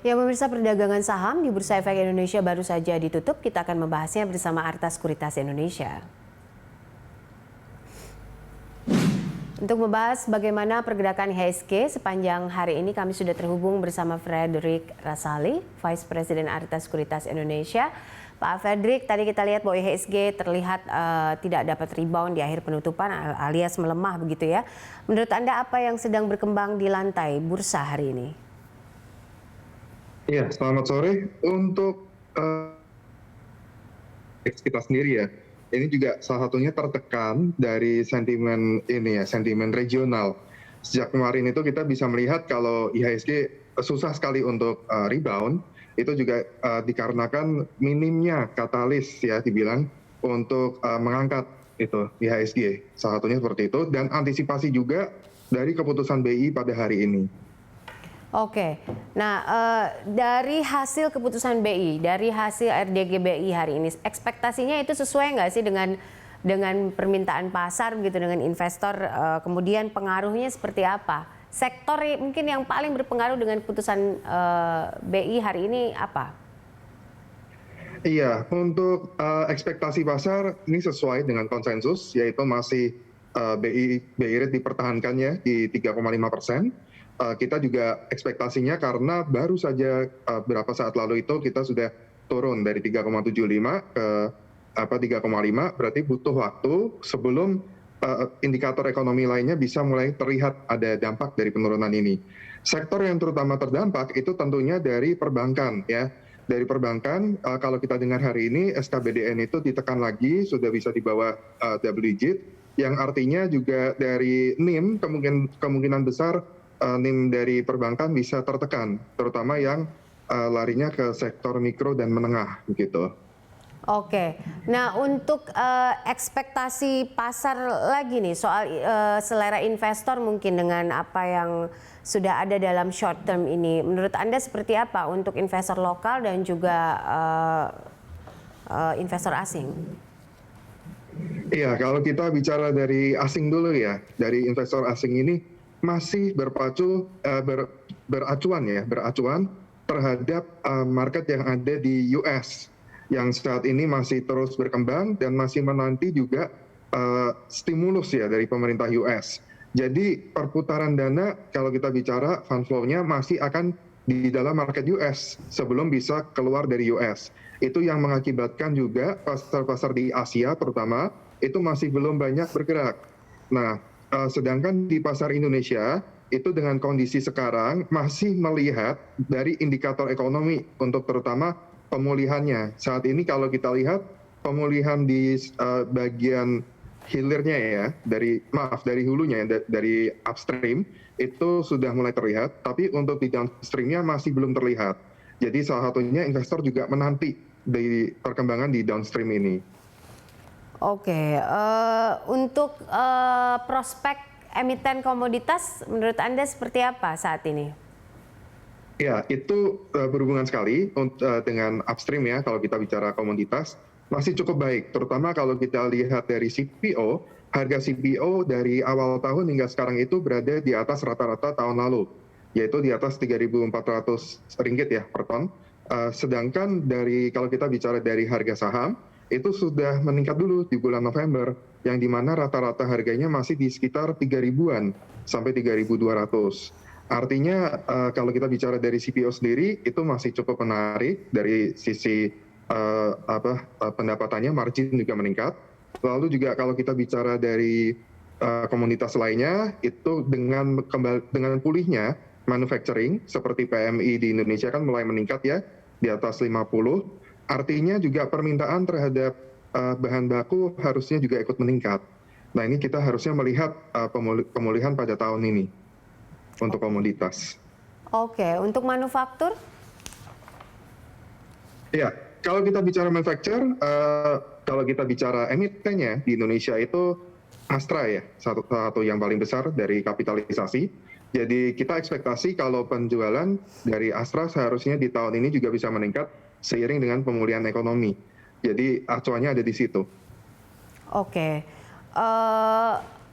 Ya, pemirsa, perdagangan saham di Bursa Efek Indonesia baru saja ditutup. Kita akan membahasnya bersama Arta Sekuritas Indonesia. Untuk membahas bagaimana pergerakan IHSG sepanjang hari ini, kami sudah terhubung bersama Frederick Rasali, Vice President Arta Sekuritas Indonesia. Pak Frederick, tadi kita lihat bahwa IHSG terlihat tidak dapat rebound di akhir penutupan alias melemah begitu ya. Menurut Anda apa yang sedang berkembang di lantai bursa hari ini? Iya, selamat sore. Untuk kita sendiri ya, ini juga salah satunya tertekan dari sentimen ini ya, sentimen regional. Sejak kemarin itu kita bisa melihat kalau IHSG susah sekali untuk rebound, itu juga dikarenakan minimnya katalis ya dibilang untuk mengangkat itu IHSG. Salah satunya seperti itu dan antisipasi juga dari keputusan BI pada hari ini. Oke, nah dari hasil keputusan BI, dari hasil RDG BI hari ini, ekspektasinya itu sesuai nggak sih dengan permintaan pasar begitu, dengan investor, kemudian pengaruhnya seperti apa? Sektor mungkin yang paling berpengaruh dengan keputusan BI hari ini apa? Iya, untuk ekspektasi pasar ini sesuai dengan konsensus, yaitu masih BI rate dipertahankannya di 3,5%. Kita juga ekspektasinya karena baru saja beberapa saat lalu itu kita sudah turun dari 3,75 ke 3,5, berarti butuh waktu sebelum indikator ekonomi lainnya bisa mulai terlihat ada dampak dari penurunan ini. Sektor yang terutama terdampak itu tentunya dari perbankan ya. Dari perbankan, kalau kita dengar hari ini SKBDN itu ditekan lagi, sudah bisa di bawah double digit, yang artinya juga dari NIM kemungkinan besar NIM dari perbankan bisa tertekan, terutama yang larinya ke sektor mikro dan menengah begitu. Oke, nah untuk ekspektasi pasar lagi nih soal selera investor mungkin dengan apa yang sudah ada dalam short term ini, menurut Anda seperti apa untuk investor lokal dan juga investor asing? Iya, kalau kita bicara dari asing dulu ya, dari investor asing ini masih beracuan terhadap market yang ada di US yang saat ini masih terus berkembang dan masih menanti juga stimulus ya dari pemerintah US. Jadi perputaran dana kalau kita bicara fund flow-nya masih akan di dalam market US sebelum bisa keluar dari US. Itu yang mengakibatkan juga pasar-pasar di Asia terutama itu masih belum banyak bergerak. Nah, sedangkan di pasar Indonesia itu dengan kondisi sekarang masih melihat dari indikator ekonomi untuk terutama pemulihannya. Saat ini kalau kita lihat pemulihan di bagian hilirnya ya, dari hulunya ya, dari upstream itu sudah mulai terlihat, tapi untuk di downstreamnya masih belum terlihat. Jadi salah satunya investor juga menanti di perkembangan di downstream ini. Oke, untuk prospek emiten komoditas menurut Anda seperti apa saat ini? Ya, itu berhubungan sekali dengan upstream ya, kalau kita bicara komoditas, masih cukup baik. Terutama kalau kita lihat dari CPO, harga CPO dari awal tahun hingga sekarang itu berada di atas rata-rata tahun lalu, yaitu di atas Rp3.400 ya per ton. Sedangkan kalau kita bicara dari harga saham, itu sudah meningkat dulu di bulan November, yang dimana rata-rata harganya masih di sekitar 3.000-an sampai 3.200. Artinya kalau kita bicara dari CPO sendiri itu masih cukup menarik dari sisi pendapatannya, margin juga meningkat. Lalu juga kalau kita bicara dari komunitas lainnya itu dengan pulihnya manufacturing seperti PMI di Indonesia kan mulai meningkat ya di atas 50. Artinya juga permintaan terhadap bahan baku harusnya juga ikut meningkat. Nah, ini kita harusnya melihat pemulihan pada tahun ini untuk komoditas. Oke, untuk manufaktur? Ya, kalau kita bicara manufacture, kalau kita bicara emitennya di Indonesia itu Astra ya, satu yang paling besar dari kapitalisasi. Jadi kita ekspektasi kalau penjualan dari Astra seharusnya di tahun ini juga bisa meningkat seiring dengan pemulihan ekonomi. Jadi acuannya ada di situ. Oke.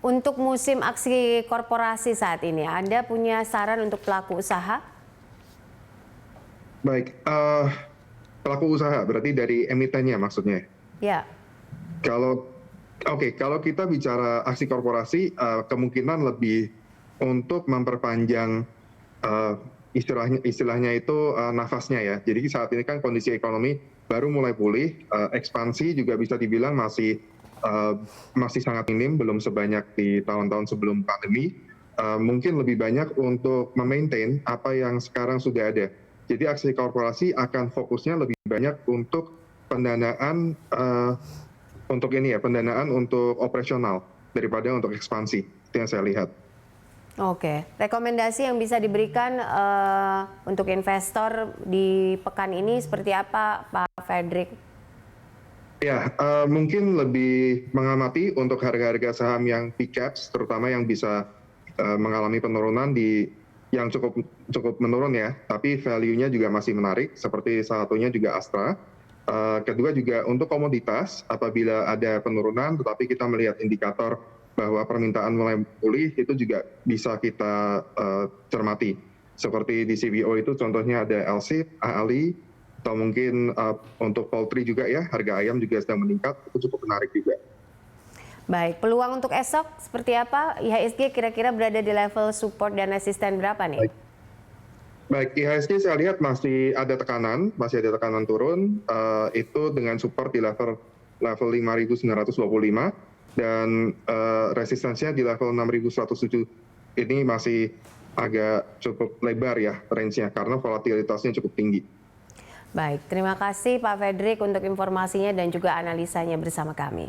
Untuk musim aksi korporasi saat ini, Anda punya saran untuk pelaku usaha? Baik, pelaku usaha berarti dari emitennya maksudnya. Ya, Kalau kalau kita bicara aksi korporasi, kemungkinan lebih untuk memperpanjang istilahnya itu nafasnya ya. Jadi saat ini kan kondisi ekonomi baru mulai pulih, ekspansi juga bisa dibilang masih sangat minim, belum sebanyak di tahun-tahun sebelum pandemi. Mungkin lebih banyak untuk memaintain apa yang sekarang sudah ada. Jadi aksi korporasi akan fokusnya lebih banyak untuk pendanaan pendanaan untuk operasional daripada untuk ekspansi. Itu yang saya lihat. oke. Rekomendasi yang bisa diberikan untuk investor di pekan ini seperti apa, Pak Frederick? Ya, mungkin lebih mengamati untuk harga-harga saham yang big caps, terutama yang bisa mengalami penurunan yang cukup menurun ya, tapi value-nya juga masih menarik, seperti salah satunya juga Astra. Kedua juga untuk komoditas, apabila ada penurunan, tetapi kita melihat indikator bahwa permintaan mulai pulih, itu juga bisa kita cermati. Seperti di CBO itu contohnya ada LC, ALI, atau mungkin untuk poultry juga ya, harga ayam juga sedang meningkat, itu cukup menarik juga. Baik, peluang untuk esok seperti apa? IHSG kira-kira berada di level support dan resisten berapa nih? Baik, IHSG saya lihat masih ada tekanan turun, itu dengan support di level 5.925 dan resistensinya di level 6.107. Ini masih agak cukup lebar ya range-nya karena volatilitasnya cukup tinggi. Baik, terima kasih Pak Frederick untuk informasinya dan juga analisanya bersama kami.